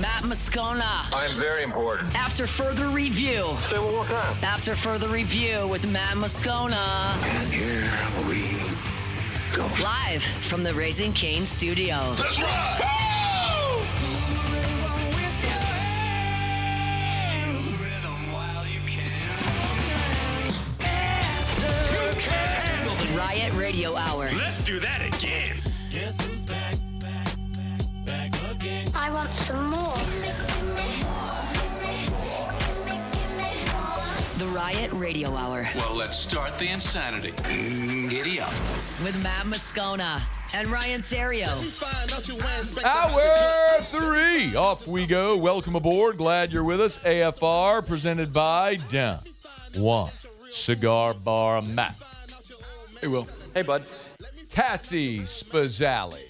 Matt Moscona. I'm very important. After further review. Say it one more time. After further review with Matt Moscona. And here we go. Live from the Raising Cane studio. Let's rock! Riot Radio Hour. Let's do that again. Guess who's back again. I want some more. The Riot Radio Hour. Well, let's start the insanity. Giddy up. With Matt Moscona and Ryan Theriot. Hour 3. Off we go. Welcome aboard. Glad you're with us. AFR presented by Down One Cigar Bar Matt. Hey, Will. Hey, bud. Cassie Spazzali.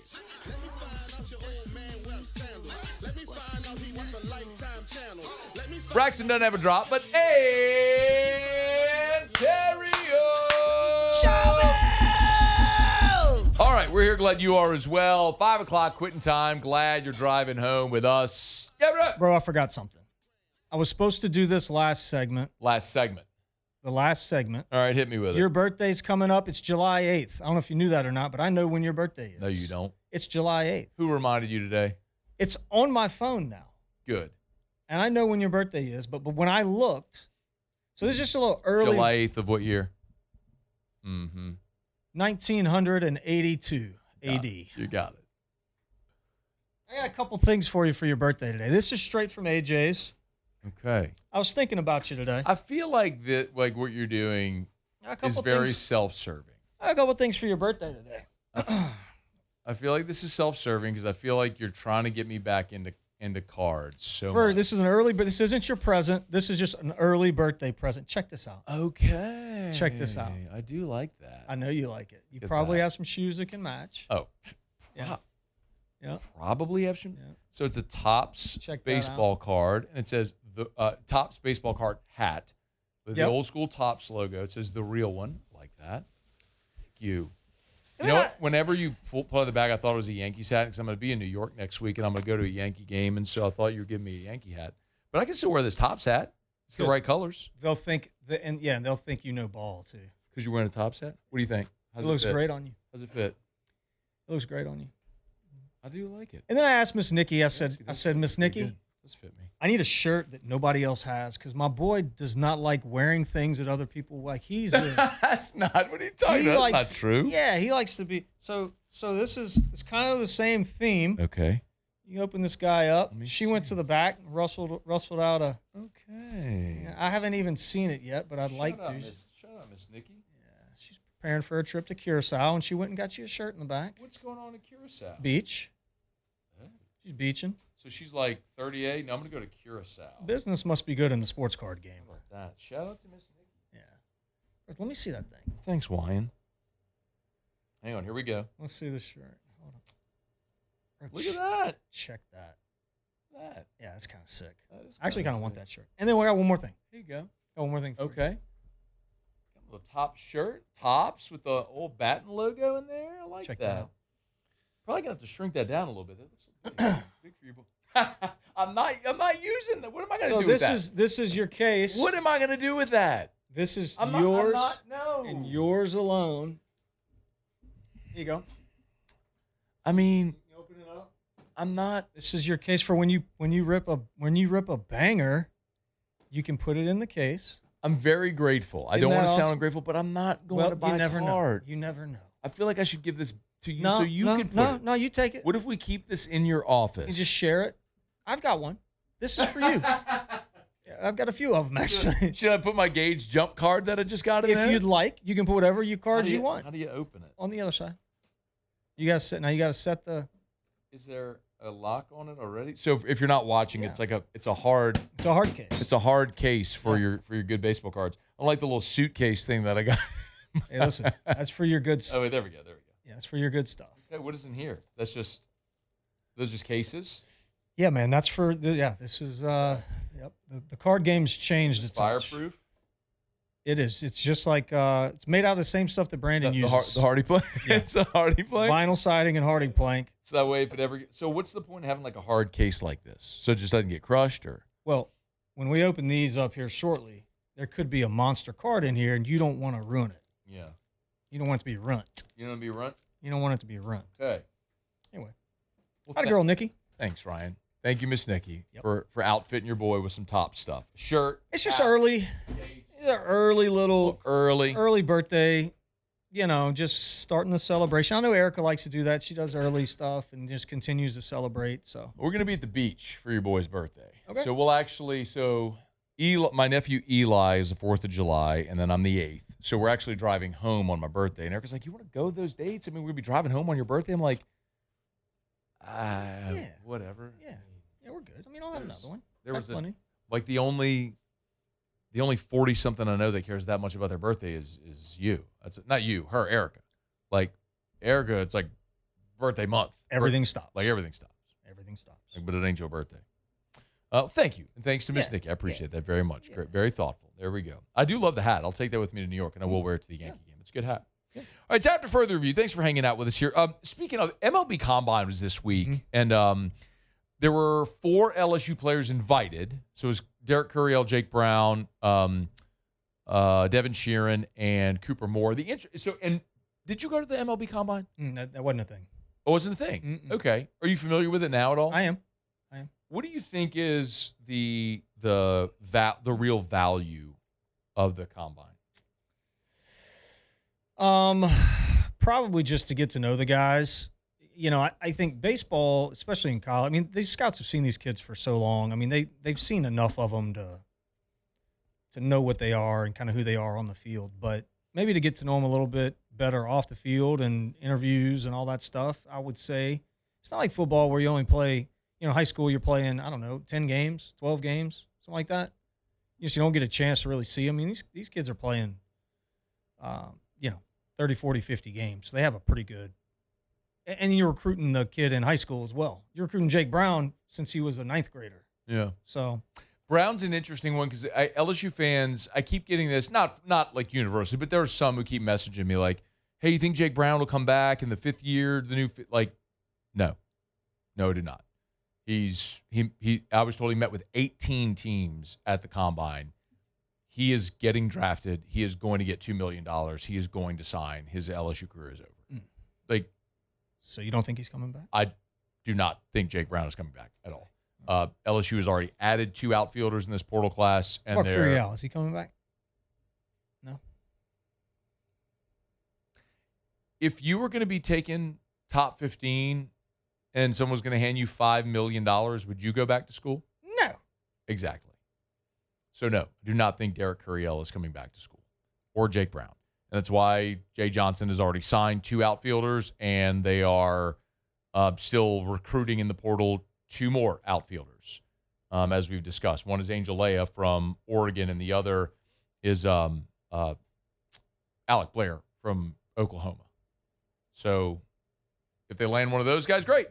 Braxton doesn't have a drop, but Theriot. All right, we're here. Glad you are as well. 5 o'clock quitting time. Glad you're driving home with us. Yeah, bro, I forgot something. I was supposed to do this last segment. The last segment. All right, hit me with it. Your birthday's coming up. It's July 8th. I don't know if you knew that or not, but I know when your birthday is. No, you don't. It's July 8th. Who reminded you today? It's on my phone now. Good. And I know when your birthday is, but when I looked, so this is just a little early. July 8th of what year? 1982 AD. You got it. I got a couple things for you for your birthday today. This is straight from AJ's. Okay. I was thinking about you today. I feel like what you're doing is very self-serving. I got a couple things for your birthday today. I feel like this is self-serving because I feel like you're trying to get me back into cards. Much. This is an early, but this isn't your present. This is just an early birthday present. Check this out. Okay. Check this out. I do like that. I know you like it. You probably have some shoes that can match. Oh. Yeah. Yeah. Probably have some. Yeah. So it's a Topps baseball card, and it says the Topps baseball card hat with the old school Topps logo. It says the real one, like that. Thank you. You know what? Whenever you pull out the bag, I thought it was a Yankees hat because I'm going to be in New York next week, and I'm going to go to a Yankee game, and so I thought you were giving me a Yankee hat. But I can still wear this Topps hat. It's the right colors. They'll think they'll think you know ball too. Because you're wearing a Topps hat? What do you think? It looks great on you. How's it fit? It looks great on you. I do like it. And then I asked Miss Nikki. I said, Miss Nikki, does fit me. I need a shirt that nobody else has because my boy does not like wearing things that other people like. That's not what are you talking about. That's not true. Yeah, he likes to be. So it's kind of the same theme. Okay. You open this guy up. She went to the back and rustled out a. Okay. I haven't even seen it yet, but I'd like to. Shut up, Miss Nikki. Yeah, she's preparing for a trip to Curacao, and she went and got you a shirt in the back. What's going on in Curacao? Beach. She's beaching. So she's like 38. Now I'm going to go to Curacao. Business must be good in the sports card game. How about that? Shout out to Miss Nikki. Yeah. Let me see that thing. Thanks, Wyan. Hang on. Here we go. Let's see this shirt. Hold on. Look at that. Check that. Yeah, that's kind of sick. I actually kind of want that shirt. And then we got one more thing. Here you go. Got one more thing. Okay. Got a little top shirt. Tops with the old Batten logo in there. I like Check that. out. Probably going to have to shrink that down a little bit. That looks big for you. I'm not using that. What am I going to do with that? So this is your case. What am I going to do with that? This is I'm yours no. and yours alone. Here you go. I mean, You open it up. I'm not. This is your case for when you rip a banger, you can put it in the case. I'm very grateful. I don't want to sound ungrateful, but I'm not going to buy you never a card. know. You never know. I feel like I should give this to you No, so you no, can put no, it. no, you take it. What if we keep this in your office? You just share it. I've got one. This is for you. Yeah, I've got a few of them actually. Should I put my Gage jump card that I just got in If there? you'd like, you can put whatever cards you want How do you open it? on the other side. You got to set. Now you got to set the. Is there a lock on it already? So if you're not watching, it's a hard. It's a hard case. It's a hard case for your good baseball cards. Unlike the little suitcase thing that I got. Hey, listen, that's for your good stuff. Oh, there we go. Yeah, it's for your good stuff. Okay, what is in here? Those just cases. Yeah, man, that's for this is the card game's changed. It's Fireproof. It is. It's just like it's made out of the same stuff that Brandon uses. The hardy plank. Yeah. It's a hardy plank. Vinyl siding and hardy plank. So that way, if it ever. So what's the point of having like a hard case like this? So it just doesn't get crushed, or? Well, when we open these up here shortly, there could be a monster card in here, and you don't want to ruin it. Yeah. You don't want it to be runt. You don't want to be runt. You don't want it to be runt. Okay. Anyway, Well, hi, girl, Nikki. Thanks, Ryan. Thank you, Miss Nikki, Yep. for outfitting your boy with some top stuff. Shirt. It's just early. It's an early little early birthday. You know, just starting the celebration. I know Erica likes to do that. She does early stuff and just continues to celebrate. So We're gonna be at the beach for your boy's birthday. Okay. So we'll actually. Eli, my nephew Eli is the 4th of July, and then I'm the 8th. So we're actually driving home on my birthday. And Erica's like, "You want to go those dates? I mean, we're gonna be driving home on your birthday." I'm like, whatever. yeah, we're good. I mean, I'll have another one. There was plenty. Like the only 40-something I know that cares that much about their birthday is you. That's not you, her, Erica. Like Erica, it's like birthday month. Everything stops. Like everything stops. Everything stops. Like, but it ain't your birthday. Thank you. And thanks to Miss Nikki. I appreciate that very much. Great. Very thoughtful. There we go. I do love the hat. I'll take that with me to New York, and I will wear it to the Yankee game. It's a good hat. All right, it's after further review. Thanks for hanging out with us here. Speaking of, MLB Combine was this week, and there were 4 LSU players invited. So it was Derek Curiel, Jake Brown, Devin Sheeran, and Cooper Moore. And did you go to the MLB Combine? That wasn't a thing. Oh, it wasn't a thing? Okay. Are you familiar with it now at all? I am. What do you think is the real value of the Combine? Probably just to get to know the guys. You know, I think baseball, especially in college, I mean, these scouts have seen these kids for so long. I mean, they've seen enough of them to know what they are and kind of who they are on the field. But maybe to get to know them a little bit better off the field and interviews and all that stuff, I would say. It's not like football where you only play, you know, high school, you're playing, 10 games, 12 games, something like that. You don't get a chance to really see them. I mean, these kids are playing, 30, 40, 50 games. So they have a pretty good. And you're recruiting the kid in high school as well. You're recruiting Jake Brown since he was a 9th grader. Yeah. So Brown's an interesting one because LSU fans, I keep getting this, not like universally, but there are some who keep messaging me like, hey, you think Jake Brown will come back in the 5th year, no, he did not. I was told he met with 18 teams at the Combine. He is getting drafted. He is going to get $2 million. He is going to sign. His LSU career is over. So you don't think he's coming back? I do not think Jake Brown is coming back at all. LSU has already added 2 outfielders in this portal class. And Curiel, is he coming back? No. If you were going to be taken top 15 and someone was going to hand you $5 million, would you go back to school? No. Exactly. So, no, I do not think Derek Curiel is coming back to school or Jake Brown. And that's why Jay Johnson has already signed 2 outfielders, and they are still recruiting in the portal 2 more outfielders, as we've discussed. One is Angel Leia from Oregon, and the other is Alec Blair from Oklahoma. So if they land one of those guys, great.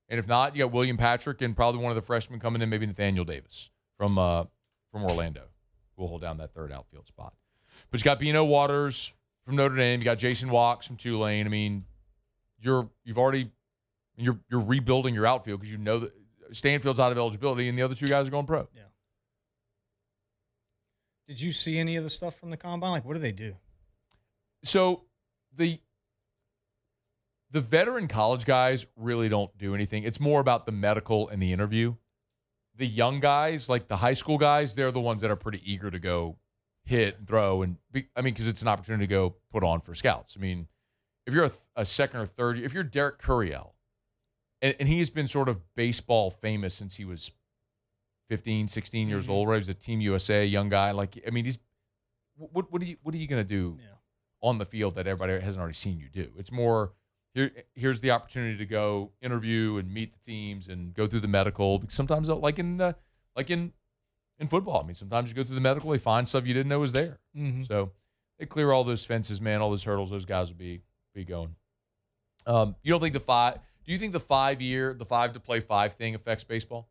And if not, you got William Patrick and probably one of the freshmen coming in, maybe Nathaniel Davis from Orlando. We'll hold down that 3rd outfield spot. But you got Bino Waters from Notre Dame. You got Jason Walks from Tulane. I mean, you're rebuilding your outfield because you know that Stanfield's out of eligibility and the other 2 guys are going pro. Yeah. Did you see any of the stuff from the Combine? Like, what do they do? So the veteran college guys really don't do anything. It's more about the medical and the interview. The young guys, like the high school guys, they're the ones that are pretty eager to go hit and throw. Because it's an opportunity to go put on for scouts. I mean, if you're a 2nd or 3rd, if you're Derek Curiel, and he has been sort of baseball famous since he was 15, 16 years old, right? He was a Team USA young guy. He's what are you going to do on the field that everybody hasn't already seen you do? It's more here's the opportunity to go interview and meet the teams and go through the medical. Sometimes like in football, I mean, sometimes you go through the medical, they find stuff you didn't know was there. Mm-hmm. So they clear all those fences, man, all those hurdles. Those guys will be going. You don't think do you think the 5 to play 5 thing affects baseball?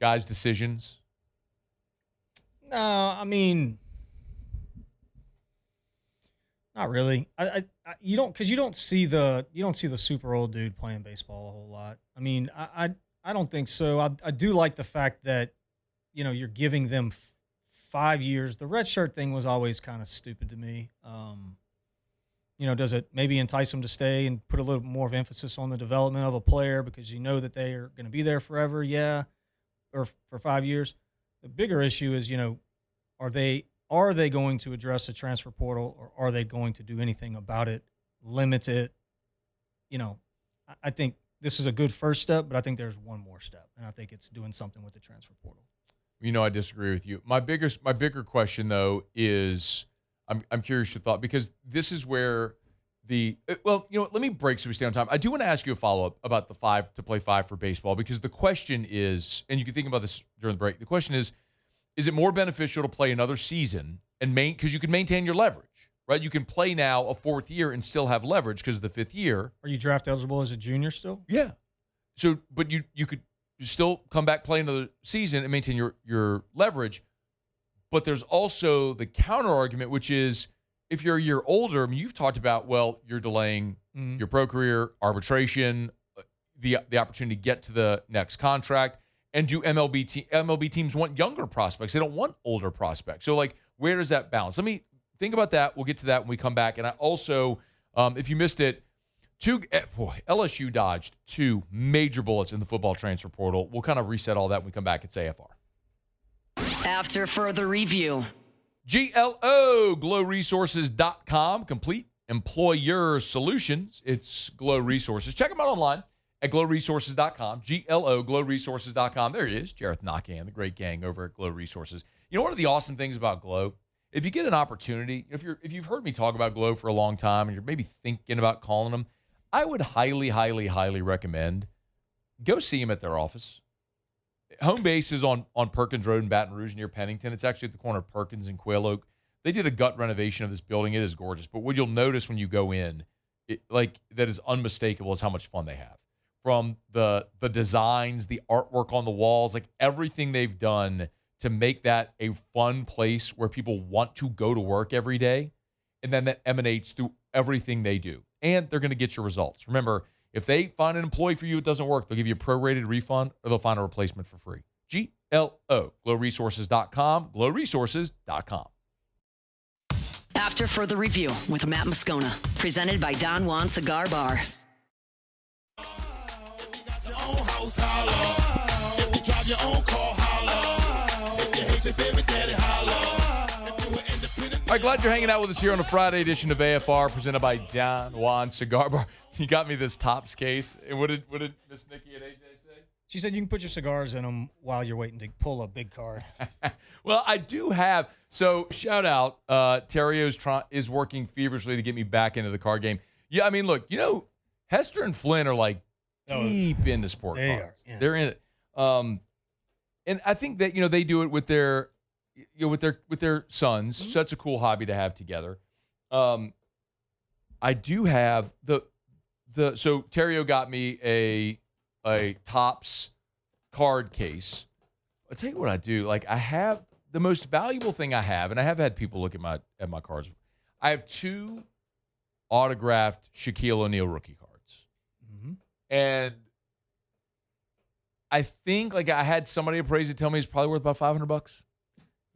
Guys' decisions? No, I mean, Not really. You don't see the super old dude playing baseball a whole lot. I mean, I don't think so. I do like the fact that, you're giving them 5 years. The red shirt thing was always kind of stupid to me. Does it maybe entice them to stay and put a little more of emphasis on the development of a player because you know that they are going to be there forever? Yeah, or for 5 years. The bigger issue is, are they going to address the transfer portal, or are they going to do anything about it, limit it? I think this is a good first step, but I think there's one more step, and I think it's doing something with the transfer portal. I disagree with you. My bigger question, though, is I'm curious your thought, because this is where let me break so we stay on time. I do want to ask you a follow-up about the 5 to play 5 for baseball, because the question is, and you can think about this during the break, the question is it more beneficial to play another season because you can maintain your leverage, right? You can play now a 4th year and still have leverage because of the 5th year. Are you draft eligible as a junior still? Yeah. So, but you could still come back, play another season and maintain your leverage. But there's also the counter argument, which is if you're a year older, I mean, you've talked about, you're delaying your pro career, arbitration, the opportunity to get to the next contract. And do MLB teams want younger prospects? They don't want older prospects. So, where does that balance? Let me think about that. We'll get to that when we come back. And I also, if you missed it, LSU dodged 2 major bullets in the football transfer portal. We'll kind of reset all that when we come back. It's AFR. After further review. GLO, glowresources.com, complete employer solutions. It's Glow Resources. Check them out online at glowresources.com, GLO, glowresources.com. There he is, Jareth Knockan, the great gang over at Glow Resources. One of the awesome things about Glow, if you get an opportunity, if you've heard me talk about Glow for a long time and you're maybe thinking about calling them, I would highly, highly, highly recommend go see them at their office. Home base is on Perkins Road in Baton Rouge near Pennington. It's actually at the corner of Perkins and Quail Oak. They did a gut renovation of this building. It is gorgeous. But what you'll notice when you go in, that is unmistakable, is how much fun they have. From the designs, the artwork on the walls, everything they've done to make that a fun place where people want to go to work every day. And then that emanates through everything they do. And they're going to get your results. Remember, if they find an employee for you, it doesn't work, they'll give you a prorated refund or they'll find a replacement for free. GLO, glowresources.com, glowresources.com. After further review with Matt Moscona, presented by Don Juan Cigar Bar. All right, glad you're hanging out with us here on a Friday edition of AFR, presented by Don Juan Cigar Bar. You got me this Topps case. And what did Miss Nikki and AJ say? She said you can put your cigars in them while you're waiting to pull a big card. Well, I do have. So shout out, Theriot is working feverishly to get me back into the card game. Yeah, I mean, look, Hester and Flynn are deep into sport cards. Yeah. They're in it. And I think that they do it with their with their sons. Mm-hmm. So that's a cool hobby to have together. I do have so Theriot got me a Topps card case. I'll tell you what I do. I have the most valuable thing I have, and I have had people look at my cards. I have 2 autographed Shaquille O'Neal rookie cards. Mm-hmm. And I think I had somebody appraise it, tell me it's probably worth about $500.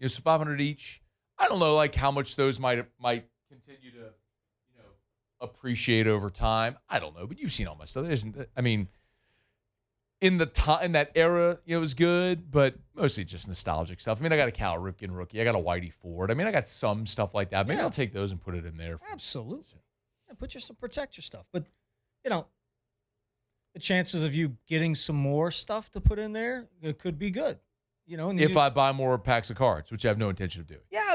So $500 each. I don't know how much those might continue to appreciate over time. I don't know, but you've seen all my stuff. In that era, it was good, but mostly just nostalgic stuff. I got a Cal Ripken rookie. I got a Whitey Ford. I got some stuff like that. Maybe I'll take those and put it in there. Absolutely. Yeah, protect your stuff. But, the chances of you getting some more stuff to put in there, it could be good. If I buy more packs of cards, which I have no intention of doing. Yeah,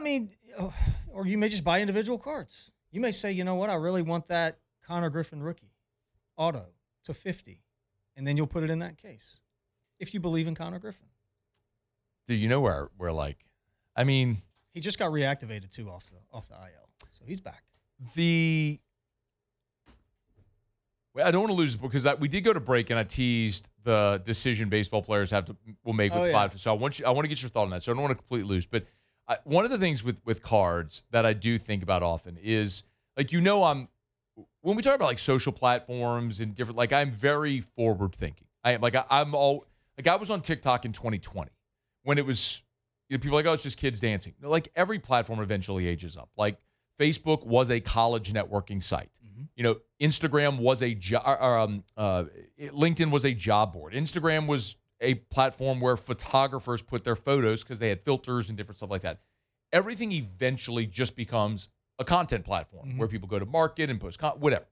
or you may just buy individual cards. You may say, you know what, I really want that Connor Griffin rookie auto to 50, and then you'll put it in that case. If you believe in Connor Griffin. Do you know where he just got reactivated too off the IL, so he's back. I don't want to lose it because we did go to break and I teased the decision baseball players will make with 5. So I want to get your thought on that. So I don't want to completely lose. But one of the things with cards that I do think about often is Like, when we talk about like social platforms and different, like I'm very forward thinking. I was on TikTok in 2020 when it was, people were like, oh, it's just kids dancing. Like every platform eventually ages up. Like Facebook was a college networking site. Instagram was LinkedIn was a job board. Instagram was a platform where photographers put their photos because they had filters and different stuff like that. Everything eventually just becomes a content platform where people go to market and post whatever.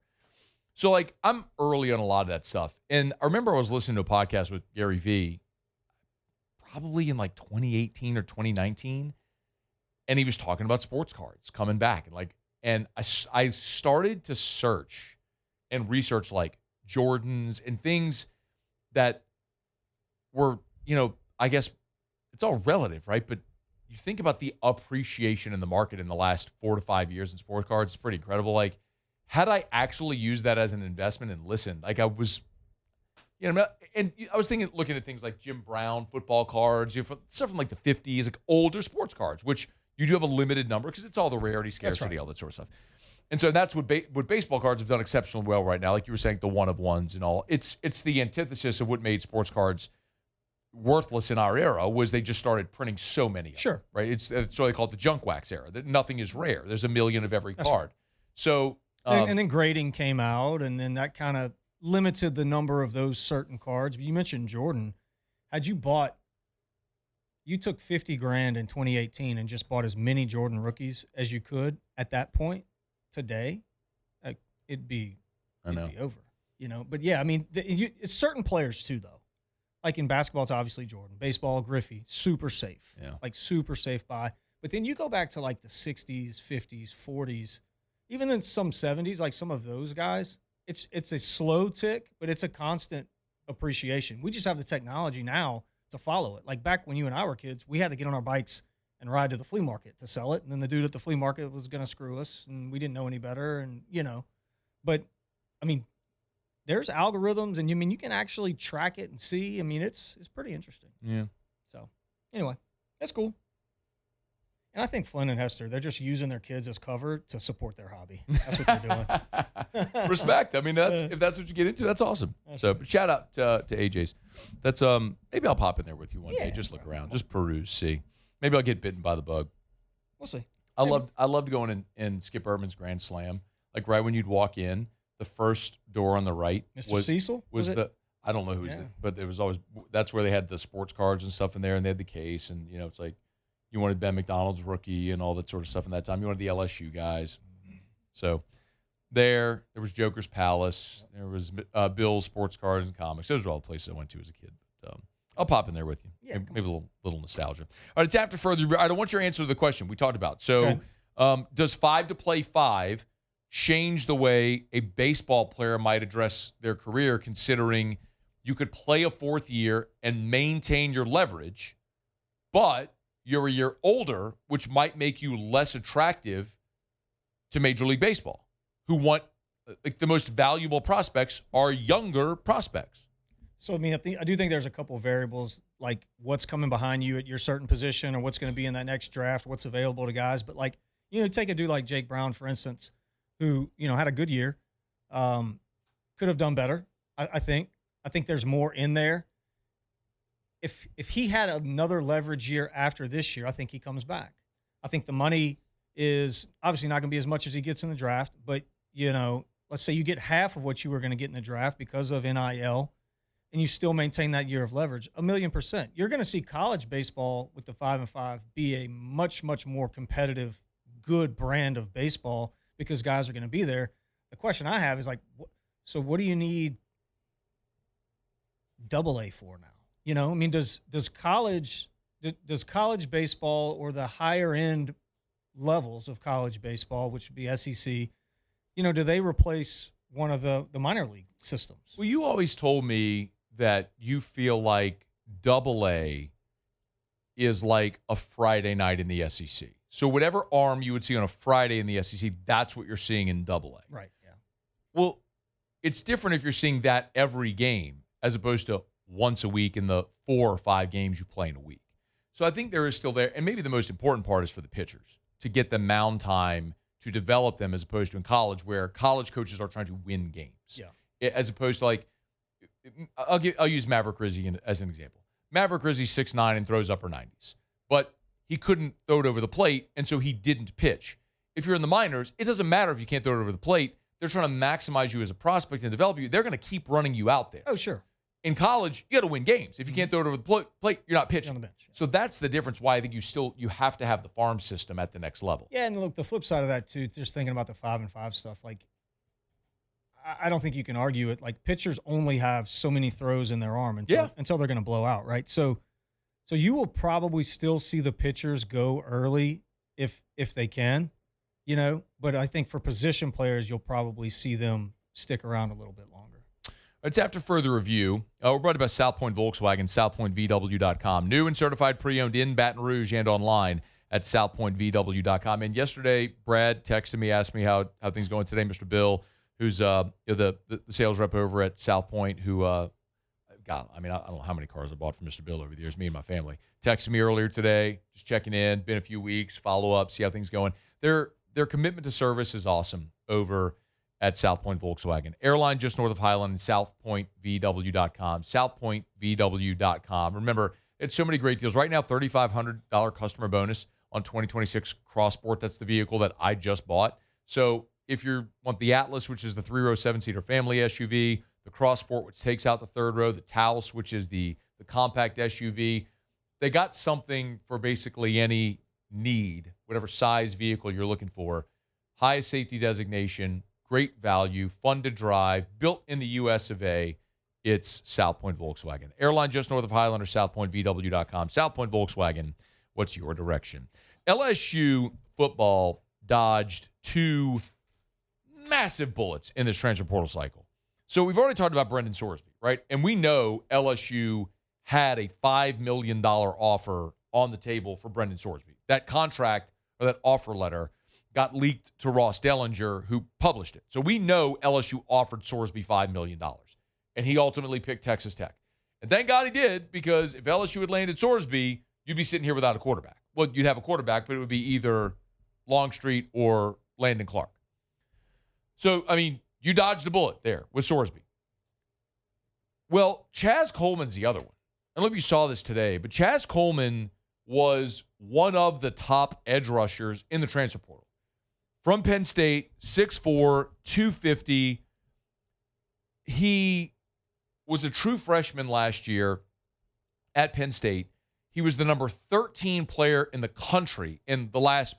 So like I'm early on a lot of that stuff. And I remember I was listening to a podcast with Gary Vee probably in like 2018 or 2019. And he was talking about sports cards coming back. And I started to search and research like Jordans and things that were, I guess it's all relative, right? But you think about the appreciation in the market in the last 4 to 5 years in sports cards, it's pretty incredible. Like, had I actually used that as an investment and listened, like I was, and I was looking at things like Jim Brown football cards, stuff from like the 50s, like older sports cards, which you do have a limited number because it's all the rarity, scarcity, all that sort of stuff. And so that's what baseball cards have done exceptionally well right now. Like you were saying, the one-of-ones and all. It's the antithesis of what made sports cards worthless in our era was they just started printing so many of them, right? It's what they call it the junk wax era. That nothing is rare. There's a million of every card. Right. So and then grading came out, and then that kind of limited the number of those certain cards. But you mentioned Jordan. Had you took $50,000 in 2018 and just bought as many Jordan rookies as you could at that point today, it'd be over. But yeah, I mean, it's certain players too, though. Like in basketball, it's obviously Jordan. Baseball, Griffey, super safe. Yeah. Like super safe buy. But then you go back to like the 60s, 50s, 40s, even in some 70s, like some of those guys, it's a slow tick, but it's a constant appreciation. We just have the technology now to follow it. Like back when you and I were kids, we had to get on our bikes and ride to the flea market to sell it. And then the dude at the flea market was going to screw us, and we didn't know any better. And, but I mean, there's algorithms, and you can actually track it and see. I mean, it's pretty interesting. Yeah. So anyway, that's cool. And I think Flynn and Hester, they're just using their kids as cover to support their hobby. That's what they're doing. Respect. I mean, if that's what you get into, that's awesome. But shout out to AJ's. That's maybe I'll pop in there with you one day. Just look around, just peruse, see. Maybe I'll get bitten by the bug. We'll see. I loved going in Skip Urban's Grand Slam. Like right when you'd walk in, the first door on the right Mr. Cecil was the I don't know who's it, but it was always that's where they had the sports cards and stuff in there, and they had the case, and it's like you wanted Ben McDonald's rookie and all that sort of stuff in that time. You wanted the LSU guys. So there was Joker's Palace. There was Bill's Sports Cards and Comics. Those were all the places I went to as a kid. But, I'll pop in there with you. Yeah, maybe a little nostalgia. All right, it's after further. I don't want your answer to the question we talked about. So does 5 to play 5 change the way a baseball player might address their career, considering you could play a 4th year and maintain your leverage, but you're a year older, which might make you less attractive to Major League Baseball, who want like the most valuable prospects are younger prospects. So, I mean, I do think there's a couple of variables, like what's coming behind you at your certain position or what's going to be in that next draft, what's available to guys. But, like, take a dude like Jake Brown, for instance, who, had a good year, could have done better, I think. I think there's more in there. If he had another leverage year after this year, I think he comes back. I think the money is obviously not going to be as much as he gets in the draft, but, let's say you get half of what you were going to get in the draft because of NIL, and you still maintain that year of leverage, 1,000,000%. You're going to see college baseball with the 5-5 be a much, much more competitive, good brand of baseball because guys are going to be there. The question I have is like, so what do you need AA for now? I mean, does college baseball or the higher end levels of college baseball, which would be SEC, do they replace one of the minor league systems? Well, you always told me that you feel like AA is like a Friday night in the SEC. So whatever arm you would see on a Friday in the SEC, that's what you're seeing in AA. Right, yeah. Well, it's different if you're seeing that every game as opposed to once a week in the 4 or 5 games you play in a week. So I think there is still there. And maybe the most important part is for the pitchers to get the mound time to develop them as opposed to in college, where college coaches are trying to win games. Yeah. As opposed to like, I'll use Maverick Rizzi as an example. Maverick Rizzi 6'9" and throws upper 90s, but he couldn't throw it over the plate, and so he didn't pitch. If you're in the minors, it doesn't matter if you can't throw it over the plate. They're trying to maximize you as a prospect and develop you. They're going to keep running you out there. Oh, sure. In college, you got to win games. If you can't throw it over the plate, you're not pitching. On the bench. Yeah. So that's the difference why I think you have to have the farm system at the next level. Yeah, and look, the flip side of that, too, just thinking about the 5-and-5 stuff, like, I don't think you can argue it. Like, pitchers only have so many throws in their arm until they're going to blow out, right? So you will probably still see the pitchers go early if they can, but I think for position players, you'll probably see them stick around a little bit longer. It's after further review. We're brought to you by South Point Volkswagen, southpointvw.com. New and certified pre-owned in Baton Rouge and online at southpointvw.com. And yesterday, Brad texted me, asked me how things going today. Mr. Bill, who's the sales rep over at South Point, who, I don't know how many cars I bought from Mr. Bill over the years, me and my family. Texted me earlier today, just checking in, been a few weeks, follow up, see how things going. Their commitment to service is awesome over at South Point Volkswagen. Airline just north of Highland and southpointvw.com. Southpointvw.com. Remember, it's so many great deals. Right now, $3,500 customer bonus on 2026 Crossport. That's the vehicle that I just bought. So if you want the Atlas, which is the 3-row, 7-seater family SUV, the Crossport, which takes out the third row, the Taos, which is the compact SUV, they got something for basically any need, whatever size vehicle you're looking for. Highest safety designation, great value, fun to drive, built in the US of A. It's South Point Volkswagen. Airline just north of Highland or southpointvw.com. South Point Volkswagen, what's your direction? LSU football dodged 2 massive bullets in this transfer portal cycle. So we've already talked about Brendan Sorsby, right? And we know LSU had a $5 million offer on the table for Brendan Sorsby. That contract, or that offer letter, got leaked to Ross Dellinger, who published it. So we know LSU offered Sorsby $5 million, and he ultimately picked Texas Tech. And thank God he did, because if LSU had landed Sorsby, you'd be sitting here without a quarterback. Well, you'd have a quarterback, but it would be either Longstreet or Landon Clark. So, you dodged a bullet there with Sorsby. Well, Chaz Coleman's the other one. I don't know if you saw this today, but Chaz Coleman was one of the top edge rushers in the transfer portal. From Penn State, 6'4", 250. He was a true freshman last year at Penn State. He was the number 13 player in the country in the last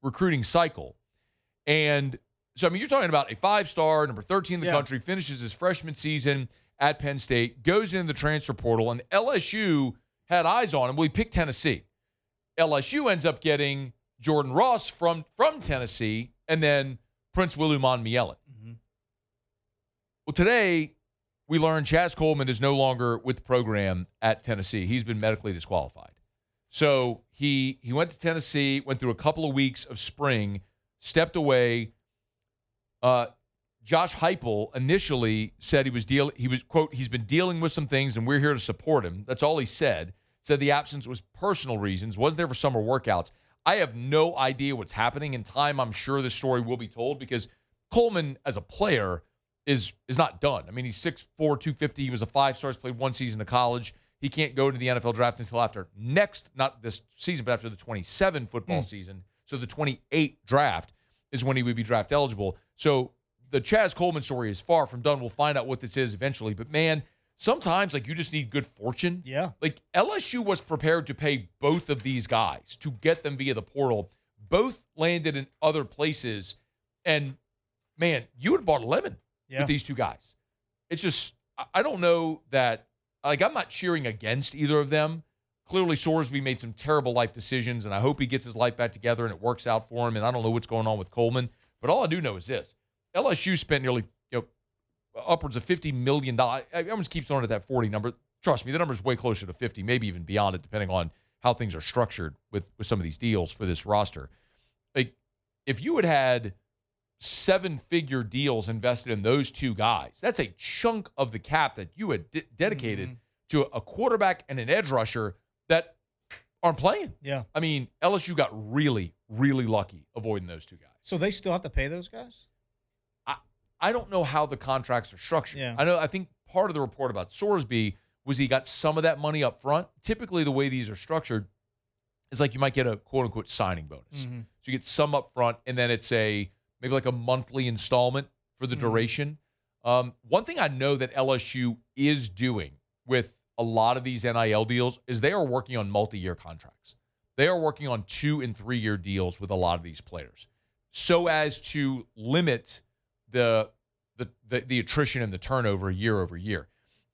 recruiting cycle. And so, you're talking about a 5-star, number 13 in the country, finishes his freshman season at Penn State, goes into the transfer portal, and LSU had eyes on him. Well, he picked Tennessee. LSU ends up getting Jordan Ross from Tennessee, and then Prince Wilumon Mielit. Mm-hmm. Well, today we learned Chaz Coleman is no longer with the program at Tennessee. He's been medically disqualified. So he went to Tennessee, went through a couple of weeks of spring, stepped away. Josh Heupel initially said quote, he's been dealing with some things and we're here to support him. That's all he said. Said the absence was personal reasons, wasn't there for summer workouts. I have no idea what's happening. In time, I'm sure this story will be told, because Coleman as a player is not done. He's 6'4", 250. He was a 5-star. He's played one season of college. He can't go to the NFL draft until after not this season, but after the 27 football season. So the 28 draft is when he would be draft eligible. So the Chaz Coleman story is far from done. We'll find out what this is eventually. But, man, sometimes, you just need good fortune. Yeah. LSU was prepared to pay both of these guys to get them via the portal. Both landed in other places. And, man, you would have bought a lemon with these two guys. It's just, I don't know that, I'm not cheering against either of them. Clearly, Sorsby made some terrible life decisions, and I hope he gets his life back together and it works out for him. And I don't know what's going on with Coleman. But all I do know is this. LSU spent nearly upwards of $50 million. Everyone keeps throwing at that 40 number. Trust me, the number is way closer to 50, maybe even beyond it, depending on how things are structured with some of these deals for this roster. If you had 7-figure deals invested in those two guys, that's a chunk of the cap that you had dedicated to a quarterback and an edge rusher that aren't playing. Yeah. I mean, LSU got really, really lucky avoiding those two guys. So they still have to pay those guys? I don't know how the contracts are structured. Yeah. I think part of the report about Sorsby was he got some of that money up front. Typically, the way these are structured is like you might get a quote-unquote signing bonus. Mm-hmm. So you get some up front, and then it's maybe like a monthly installment for the duration. One thing I know that LSU is doing with a lot of these NIL deals is they are working on multi-year contracts. They are working on 2- and 3-year deals with a lot of these players so as to limit the attrition and the turnover year over year.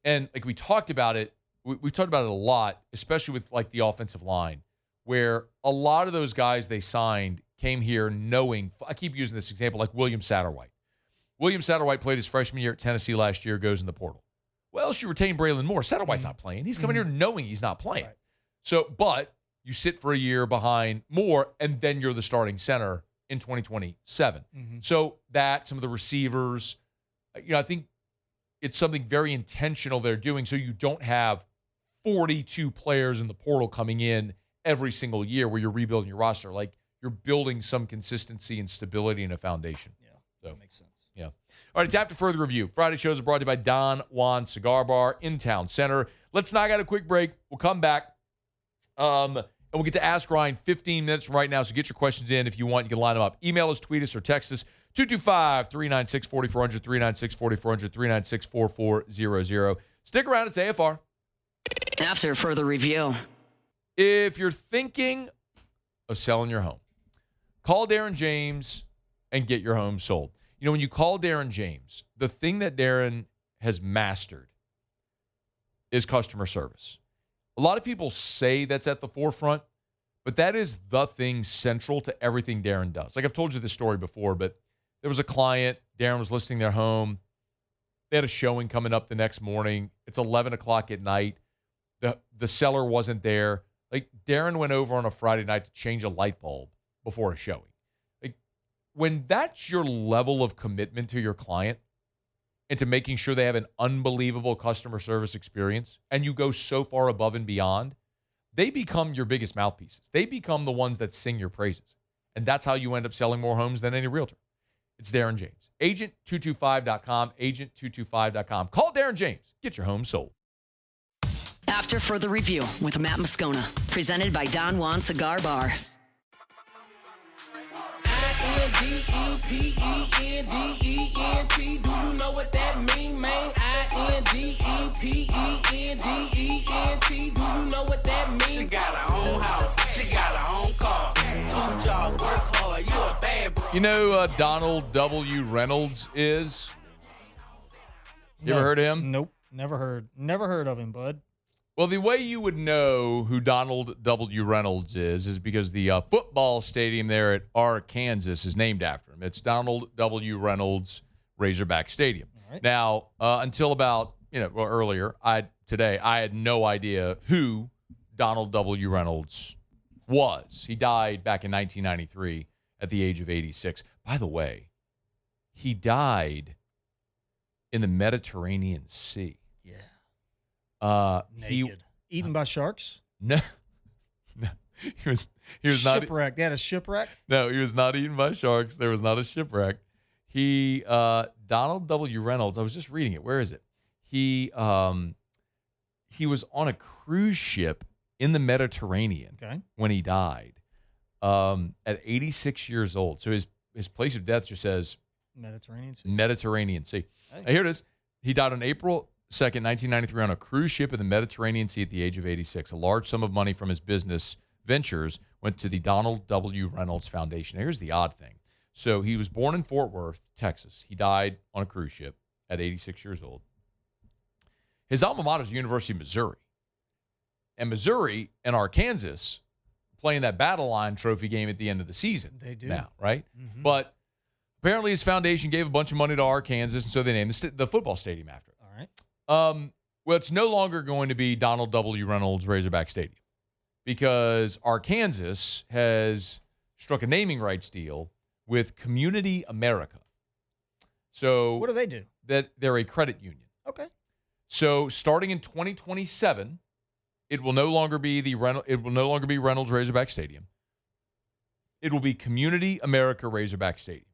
And like we talked about it, we talked about it a lot, especially with like the offensive line, where a lot of those guys they signed came here knowing, I keep using this example, like William Satterwhite. William Satterwhite played his freshman year at Tennessee last year, goes in the portal. Well, she retained Braylon Moore. Satterwhite's not playing. He's coming here knowing he's not playing. Right. So, but you sit for a year behind Moore, and then you're the starting center in 2027. So that, some of the receivers, I think it's something very intentional they're doing so you don't have 42 players in the portal coming in every single year where you're rebuilding your roster. Like, you're building some consistency and stability in a foundation. Yeah, so that makes sense. Yeah. All right, it's After Further Review. Friday shows are brought to you by Don Juan Cigar Bar in Town Center. Let's knock out a quick break. We'll come back. And we'll get to Ask Ryan 15 minutes from right now, so get your questions in if you want. You can line them up. Email us, tweet us, or text us, 225-396-4400, 396-4400, 396-4400. Stick around. It's AFR. After Further Review. If you're thinking of selling your home, call Darren James and get your home sold. When you call Darren James, the thing that Darren has mastered is customer service. A lot of people say that's at the forefront, but that is the thing central to everything Darren does. Like, I've told you this story before, but there was a client, Darren was listing their home. They had a showing coming up the next morning. It's 11 o'clock at night. The seller wasn't there. Like, Darren went over on a Friday night to change a light bulb before a showing. Like, when that's your level of commitment to your client and to making sure they have an unbelievable customer service experience, and you go so far above and beyond, they become your biggest mouthpieces. They become the ones that sing your praises. And that's how you end up selling more homes than any realtor. It's Darren James. Agent225.com, agent225.com. Call Darren James. Get your home sold. After Further Review with Matt Moscona. Presented by Don Juan Cigar Bar. I-N-D-E-P-E-N-D-E-N-T. Do you know what that mean, man? I-N-D-E-P-E-N-D-E-N-T. Do you know what that mean? She got her own house. She got her own car. 2 jobs, work hard. You a bad boy. You know Donald W. Reynolds is? You ever heard of him? Nope. Never heard of him, bud. Well, the way you would know who Donald W. Reynolds is because the football stadium there at Arkansas is named after him. It's Donald W. Reynolds Razorback Stadium. Right. Now, until about, earlier, I had no idea who Donald W. Reynolds was. He died back in 1993 at the age of 86. By the way, he died in the Mediterranean Sea. Yeah. Naked. Eaten by sharks? No. He was not shipwrecked. They had a shipwreck? No, he was not eaten by sharks. There was not a shipwreck. He Donald W. Reynolds, I was just reading it. Where is it? He was on a cruise ship in the Mediterranean when he died. At 86 years old. So his place of death just says Mediterranean Sea. Hey. Here it is. He died on April 2nd, 1993, on a cruise ship in the Mediterranean Sea at the age of 86. A large sum of money from his business ventures went to the Donald W. Reynolds Foundation. Now, here's the odd thing. So he was born in Fort Worth, Texas. He died on a cruise ship at 86 years old. His alma mater is the University of Missouri. And Missouri and Arkansas playing that Battle Line Trophy game at the end of the season. They do. Now, right? Mm-hmm. But apparently his foundation gave a bunch of money to Arkansas, and so they named the football stadium after it. All right. Well, it's no longer going to be Donald W. Reynolds Razorback Stadium because Arkansas has struck a naming rights deal with Community America. So what do they do? That they're a credit union. Okay. So starting in 2027, It will no longer be Reynolds Razorback Stadium. It will be Community America Razorback Stadium.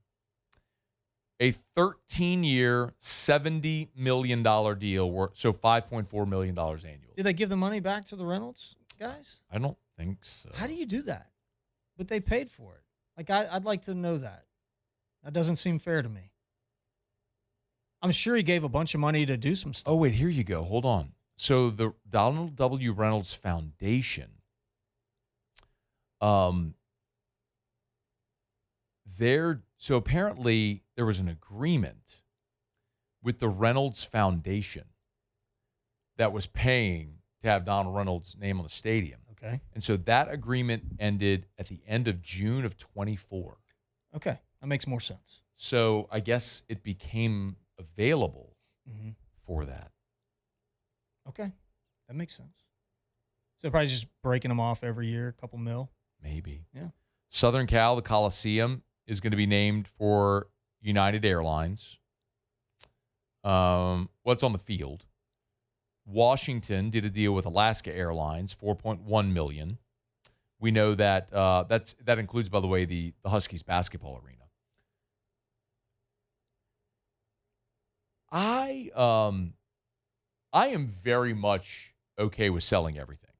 A 13-year, $70 million deal, so $5.4 million annually. Did they give the money back to the Reynolds guys? I don't think so. How do you do that? But they paid for it. Like, I'd like to know that. That doesn't seem fair to me. I'm sure he gave a bunch of money to do some stuff. Oh, wait, here you go. Hold on. So the Donald W. Reynolds Foundation, so apparently there was an agreement with the Reynolds Foundation that was paying to have Donald Reynolds' name on the stadium. Okay. And so that agreement ended at the end of June of 24. Okay. That makes more sense. So I guess it became available for that. Okay. That makes sense. So probably just breaking them off every year, a couple mil. Maybe. Yeah. Southern Cal, the Coliseum, is going to be named for United Airlines. What's on the field? Washington did a deal with Alaska Airlines, $4.1 million. We know that that includes, by the way, the Huskies basketball arena. I am very much okay with selling everything.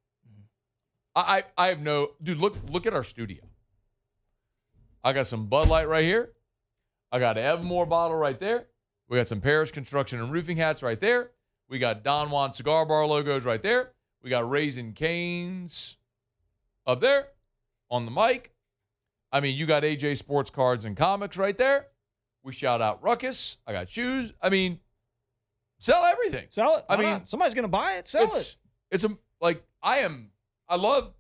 I have no dude. Look at our studio. I got some Bud Light right here. I got an Evermore bottle right there. We got some Parish Construction and Roofing hats right there. We got Don Juan Cigar Bar logos right there. We got Raising Cane's up there on the mic. I mean, you got AJ Sports Cards and Comics right there. We shout out Ruckus. I got shoes. I mean, sell everything. Sell it. I mean, somebody's going to buy it. Sell it. I love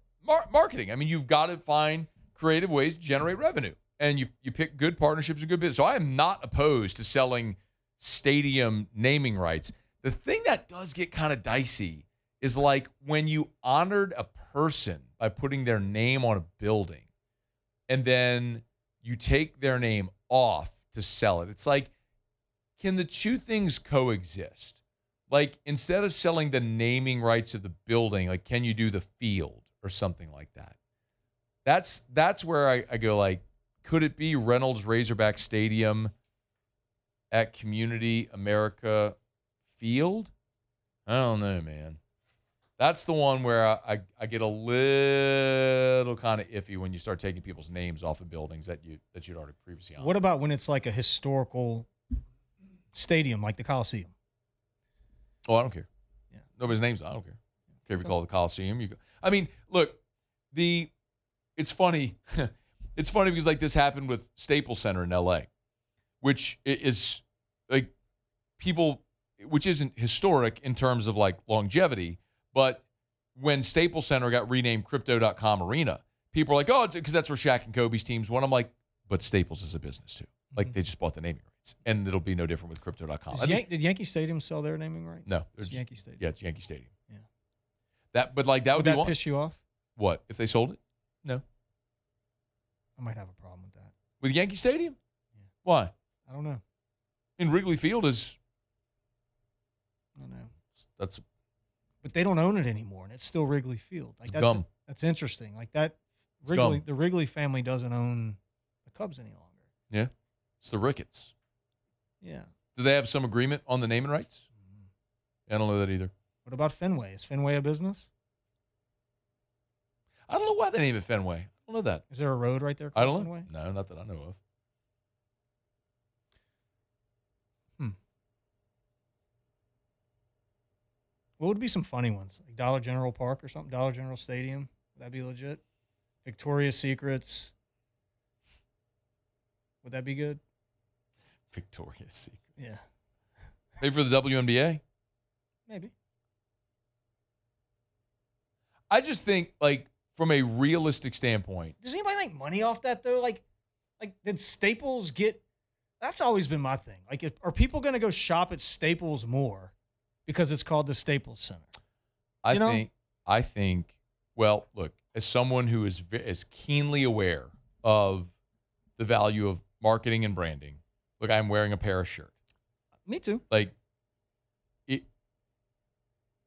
marketing. I mean, you've got to find creative ways to generate revenue. And you pick good partnerships and good business. So I am not opposed to selling stadium naming rights. The thing that does get kind of dicey is like when you honored a person by putting their name on a building and then you take their name off to sell it. It's like, can the two things coexist? Like, instead of selling the naming rights of the building, like, can you do the field or something like that? That's where I go, like, could it be Reynolds Razorback Stadium at Community America Field? I don't know, man. That's the one where I get a little kind of iffy when you start taking people's names off of buildings that you'd already previously owned. What about when it's like a historical stadium like the Coliseum? Oh, I don't care. Yeah. Nobody's names. I don't care. If you call it the Coliseum, you go. I mean, look, it's funny. It's funny because like this happened with Staples Center in L.A., which is like which isn't historic in terms of like longevity, but when Staples Center got renamed Crypto.com Arena, people are like, oh, it's because that's where Shaq and Kobe's teams won. I'm like, but Staples is a business too. Like they just bought the naming rights, and it'll be no different with Crypto.com. Did Yankee Stadium sell their naming rights? No, it's Yankee Stadium. Yeah, it's Yankee Stadium. Yeah. That would be that one. piss you off? What if they sold it? No. I might have a problem with that. With Yankee Stadium? Yeah. Why? I don't know. In Wrigley Field is. I don't know. But they don't own it anymore, and it's still Wrigley Field. Like that's interesting. Like that. The Wrigley family doesn't own the Cubs any longer. Yeah, it's the Ricketts. Yeah. Do they have some agreement on the naming rights? I don't know that either. What about Fenway? Is Fenway a business? I don't know why they name it Fenway. I don't know that. Is there a road right there called I don't Fenway? know. No, not that I know of. What would be some funny ones? Like Dollar General Park or something? Dollar General Stadium? Would that be legit? Victoria's Secrets? Would that be good? Victoria's Secret. Yeah. Maybe for the WNBA? Maybe. I just think, like, from a realistic standpoint. Does anybody make money off that, though? Like did Staples get... That's always been my thing. Like, are people going to go shop at Staples more because it's called the Staples Center? I think, well, look, as someone who is keenly aware of the value of marketing and branding, look, I'm wearing a Paris shirt. Me too. Like,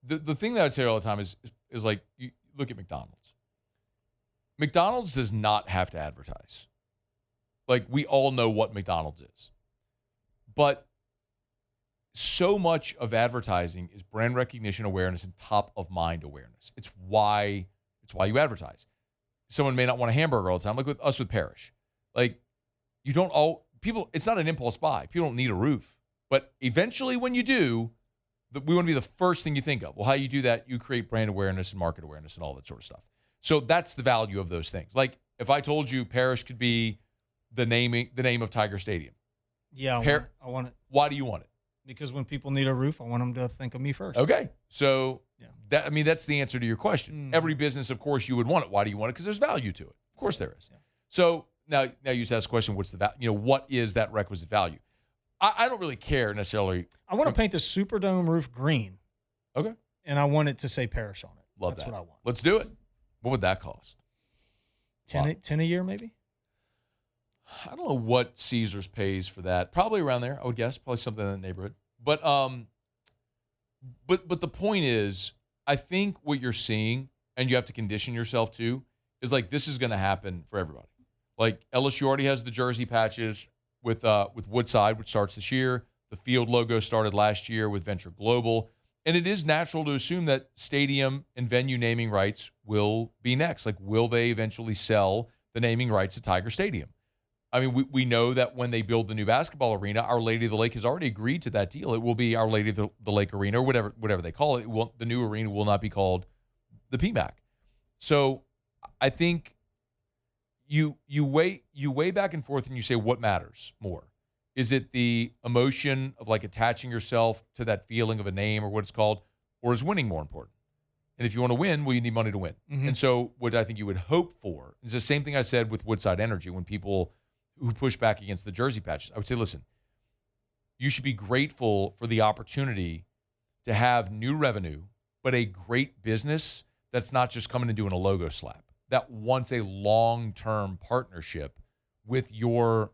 the thing that I tell you all the time is is like, you look at McDonald's. McDonald's does not have to advertise. Like, we all know what McDonald's is. But so much of advertising is brand recognition awareness and top-of-mind awareness. It's why you advertise. Someone may not want a hamburger all the time, like with us with Parrish. Like, you don't all people. It's not an impulse buy. People don't need a roof, but eventually, when you do, we want to be the first thing you think of. Well, how you do that? You create brand awareness and market awareness and all that sort of stuff. So that's the value of those things. Like, if I told you Parrish could be the name of Tiger Stadium. Yeah, I want it. Why do you want it? Because when people need a roof, I want them to think of me first. Okay, so that's the answer to your question. Every business, of course, you would want it. Why do you want it? Because there's value to it. Of course, there is. Yeah. So now you just ask the question: what's the value? What is that requisite value? I don't really care necessarily. I want to paint the Superdome roof green. Okay. And I want it to say Parrish on it. That's what I want. Let's do it. What would that cost? 10 a year, maybe? I don't know what Caesars pays for that. Probably around there, I would guess. Probably something in that neighborhood. But the point is, I think what you're seeing, and you have to condition yourself to, is like this is going to happen for everybody. Like LSU already has the jersey patches with Woodside, which starts this year. The field logo started last year with Venture Global. And it is natural to assume that stadium and venue naming rights will be next. Like, will they eventually sell the naming rights to Tiger Stadium? I mean, we know that when they build the new basketball arena, Our Lady of the Lake has already agreed to that deal. It will be Our Lady of the Lake Arena, or whatever they call it. The new arena will not be called the PMAC. So I think you weigh back and forth and you say, what matters more? Is it the emotion of like attaching yourself to that feeling of a name or what it's called, or is winning more important? And if you want to win, well, you need money to win. Mm-hmm. And so what I think you would hope for is the same thing I said with Woodside Energy when people who push back against the jersey patches. I would say, listen, you should be grateful for the opportunity to have new revenue, but a great business that's not just coming and doing a logo slap, that wants a long-term partnership with your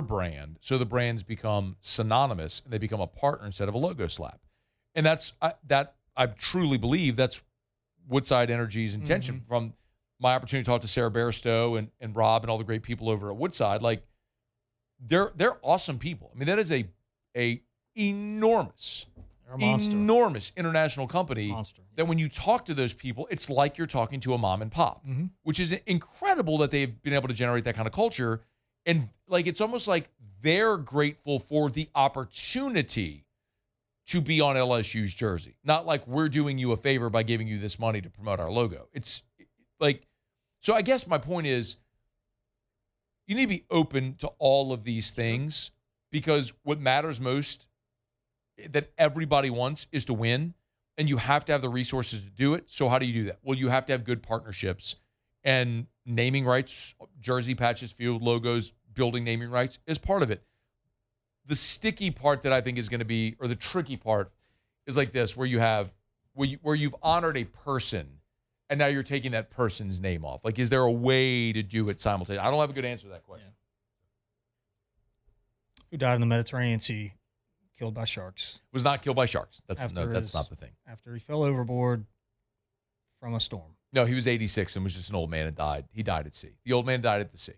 brand, so the brands become synonymous and they become a partner instead of a logo slap. And that's that I truly believe that's Woodside Energy's intention. From my opportunity to talk to Sarah Bairstow and Rob and all the great people over at Woodside. Like, they're awesome people. I mean, that is a enormous international company. That when you talk to those people, it's like you're talking to a mom and pop, which is incredible that they've been able to generate that kind of culture. And like, it's almost like they're grateful for the opportunity to be on LSU's jersey. Not like we're doing you a favor by giving you this money to promote our logo. It's like, so I guess my point is you need to be open to all of these things, because what matters most that everybody wants is to win, and you have to have the resources to do it. So how do you do that? Well, you have to have good partnerships, and naming rights, jersey patches, field logos, building naming rights is part of it. The sticky part that I think is going to be, or the tricky part, is like this, where you've honored a person, and now you're taking that person's name off. Like, is there a way to do it simultaneously? I don't have a good answer to that question. Yeah. Who died in the Mediterranean Sea, killed by sharks? Was not killed by sharks. That's not the thing. After he fell overboard from a storm. No, he was 86 and was just an old man and died. He died at sea. The old man died at the sea.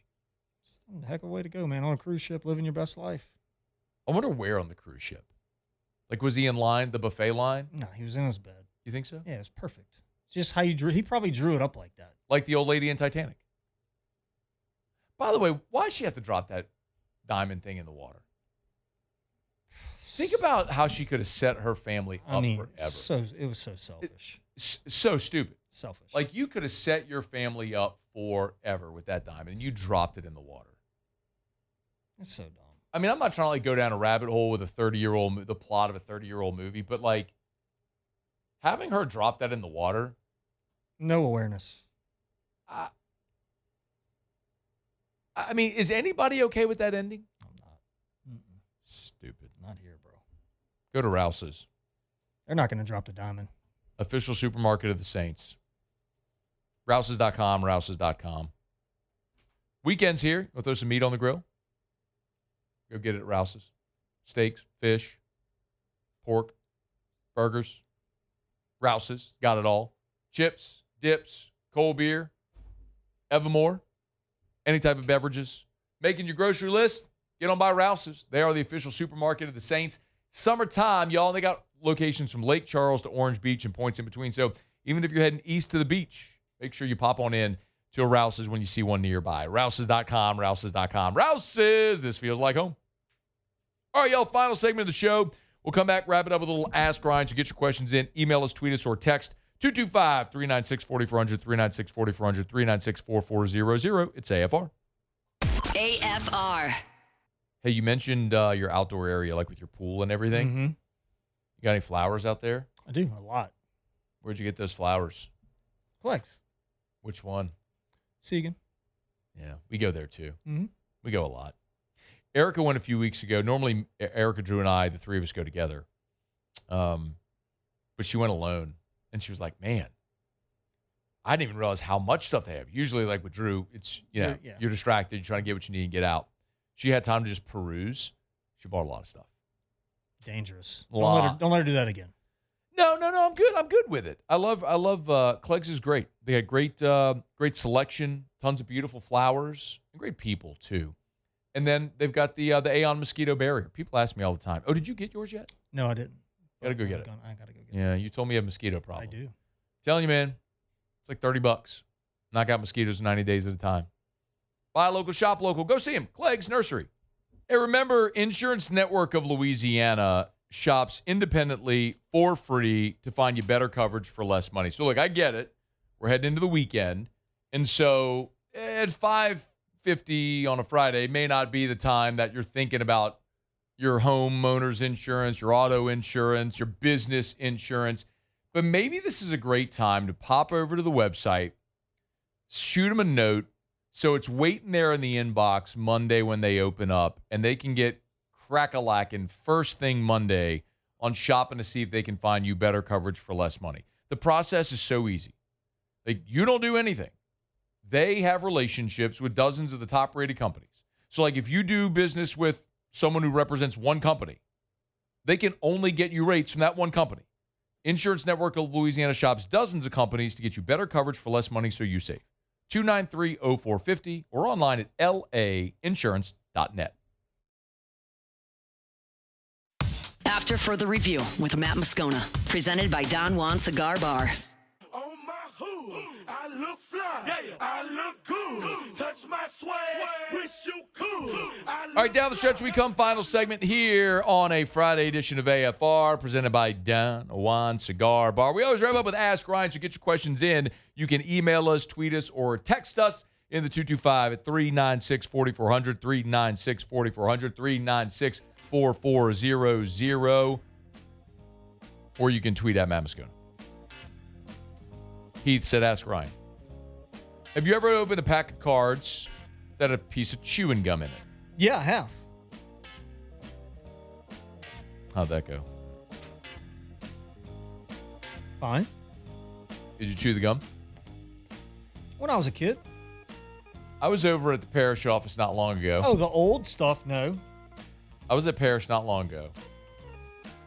It's a heck of a way to go, man. On a cruise ship, living your best life. I wonder where on the cruise ship. Like, was he in line, the buffet line? No, he was in his bed. You think so? Yeah, it's perfect. It's just how you drew. He probably drew it up like that. Like the old lady in Titanic. By the way, why does she have to drop that diamond thing in the water? Think about how she could have set her family up forever. It was so selfish. So stupid. Selfish. Like, you could have set your family up forever with that diamond, and you dropped it in the water. It's so dumb. I mean, I'm not trying to like go down a rabbit hole with the plot of a 30-year-old movie, but like having her drop that in the water. No awareness. I mean, is anybody okay with that ending? I'm not. Stupid. Not here, bro. Go to Rouse's. They're not going to drop the diamond. Official supermarket of the Saints. Rouses.com, Rouses.com. Weekends here. We'll throw some meat on the grill. Go get it at Rouse's. Steaks, fish, pork, burgers. Rouse's. Got it all. chips, dips, cold beer, Evermore, any type of beverages. Making your grocery list? Get on by Rouse's. They are the official supermarket of the Saints. Summertime, y'all, they got locations from Lake Charles to Orange Beach and points in between. So even if you're heading east to the beach, make sure you pop on in to a Rouse's when you see one nearby. Rouse's.com, Rouse's.com. Rouse's, this feels like home. All right, y'all, final segment of the show. We'll come back, wrap it up with a little Ask Ryan. So get your questions in. Email us, tweet us, or text 225-396-4400, 396-4400, 396-4400. It's AFR. AFR. Hey, you mentioned your outdoor area, like with your pool and everything. Mm-hmm. You got any flowers out there? I do, a lot. Where'd you get those flowers? Flex. Which one? Segan. Yeah, we go there too. Mm-hmm. We go a lot. Erica went a few weeks ago. Normally, Erica, Drew, and I, the three of us, go together. But she went alone, and she was like, man, I didn't even realize how much stuff they have. Usually, like with Drew, it's, you're distracted. You're trying to get what you need and get out. She had time to just peruse. She bought a lot of stuff. Dangerous. Don't let her do that again. No, I'm good. I'm good with it. I love Clegg's is great. They had great selection, tons of beautiful flowers, and great people too. And then they've got the Aeon mosquito barrier. People ask me all the time, "Oh, did you get yours yet?" No, I didn't. Gotta go get it. I gotta go get it. Yeah, you told me you have a mosquito problem. I do. Telling you, man, it's like $30. Knock out mosquitoes 90 days at a time. Buy local, shop local. Go see him. Clegg's Nursery. Hey, remember, Insurance Network of Louisiana shops independently for free to find you better coverage for less money. So, look, I get it. We're heading into the weekend. And so at $5.50 on a Friday may not be the time that you're thinking about your homeowner's insurance, your auto insurance, your business insurance. But maybe this is a great time to pop over to the website, shoot them a note, so it's waiting there in the inbox Monday when they open up, and they can get crack-a-lackin' first thing Monday on shopping to see if they can find you better coverage for less money. The process is so easy. Like, you don't do anything. They have relationships with dozens of the top-rated companies. So, like, if you do business with someone who represents one company, they can only get you rates from that one company. Insurance Network of Louisiana shops dozens of companies to get you better coverage for less money so you save. 293-0450 or online at lainsurance.net. After Further Review with Matt Moscona, presented by Don Juan Cigar Bar. On my hood, I look fly, I look good, touch my swag, wish you could. All right, down the stretch we come. Final segment here on a Friday edition of AFR, presented by Don Juan Cigar Bar. We always wrap up with Ask Ryan, so get your questions in. You can email us, tweet us, or text us in the 225 at 396-4400, 396-4400, 396-4400, or you can tweet at Matt Moscona. Heath said, Ask Ryan. Have you ever opened a pack of cards that had a piece of chewing gum in it? Yeah, I have. How'd that go? Fine. Did you chew the gum? When I was a kid. I was over at the parish office not long ago. Oh, the old stuff, no. I was at parish not long ago.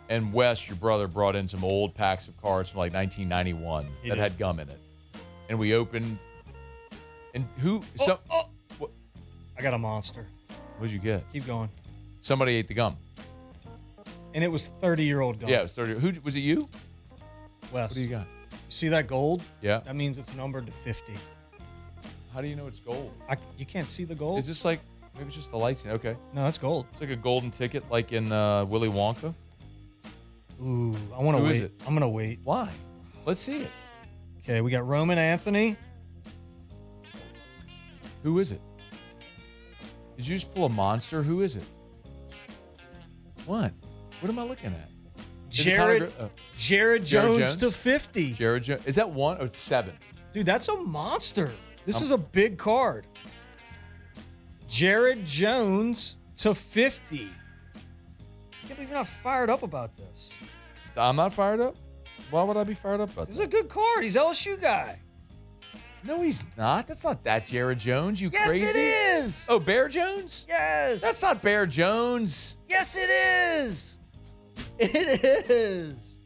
And Wes, your brother, brought in some old packs of cards from like 1991 that had gum in it. And we opened. And who? What, I got a monster. what'd you get? Keep going. Somebody ate the gum. And it was 30-year-old gum. Yeah, it was 30. Who was it? You? Wes. What do you got? You see that gold? Yeah. That means it's numbered to 50. How do you know it's gold? You can't see the gold? Is this like, maybe it's just the lights? Okay. No, that's gold. It's like a golden ticket like in Willy Wonka. Ooh, I want to Who wait. is it? I'm going to wait. Why? Let's see it. Okay, we got Roman Anthony. Who is it? Did you just pull a monster? Who is it? What? What am I looking at? Jared Jones to 50. Jared Jones. Is that one? Oh, it's 7. Dude, that's a monster. This is a big card. Jared Jones to 50. I can't believe you're not fired up about this. I'm not fired up? Why would I be fired up about This is a good card. He's LSU guy. No, he's not. That's not that Jared Jones, you Yes, crazy. it is. Oh, Bear Jones? Yes. That's not Bear Jones. Yes, it is. It is.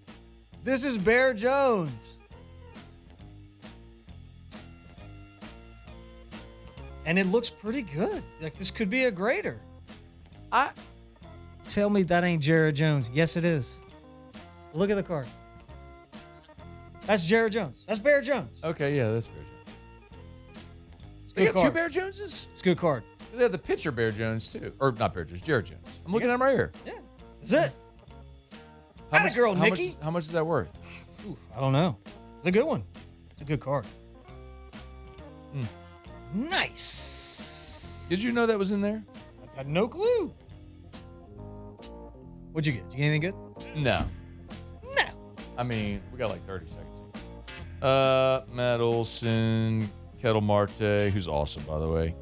This is Bear Jones. And it looks pretty good. Like, this could be a grader. Tell me that ain't Jared Jones. Yes, it is. Look at the card. That's Jared Jones. That's Bear Jones. Okay, yeah, that's Bear Jones. It's a They good got card. 2 Bear Joneses? It's a good card. They have the pitcher Bear Jones, too. Or not Bear Jones, Jared Jones. I'm looking at him right here. Yeah. That's it. How Atta much, girl, how Nikki. Much, how much is that worth? Ooh, I don't know. It's a good one. It's a good card. Nice. Did you know that was in there? I had no clue. What'd you get? Did you get anything good? No. No. I mean, we got like 30 seconds. Matt Olson, Kettle Marte, who's awesome, by the way.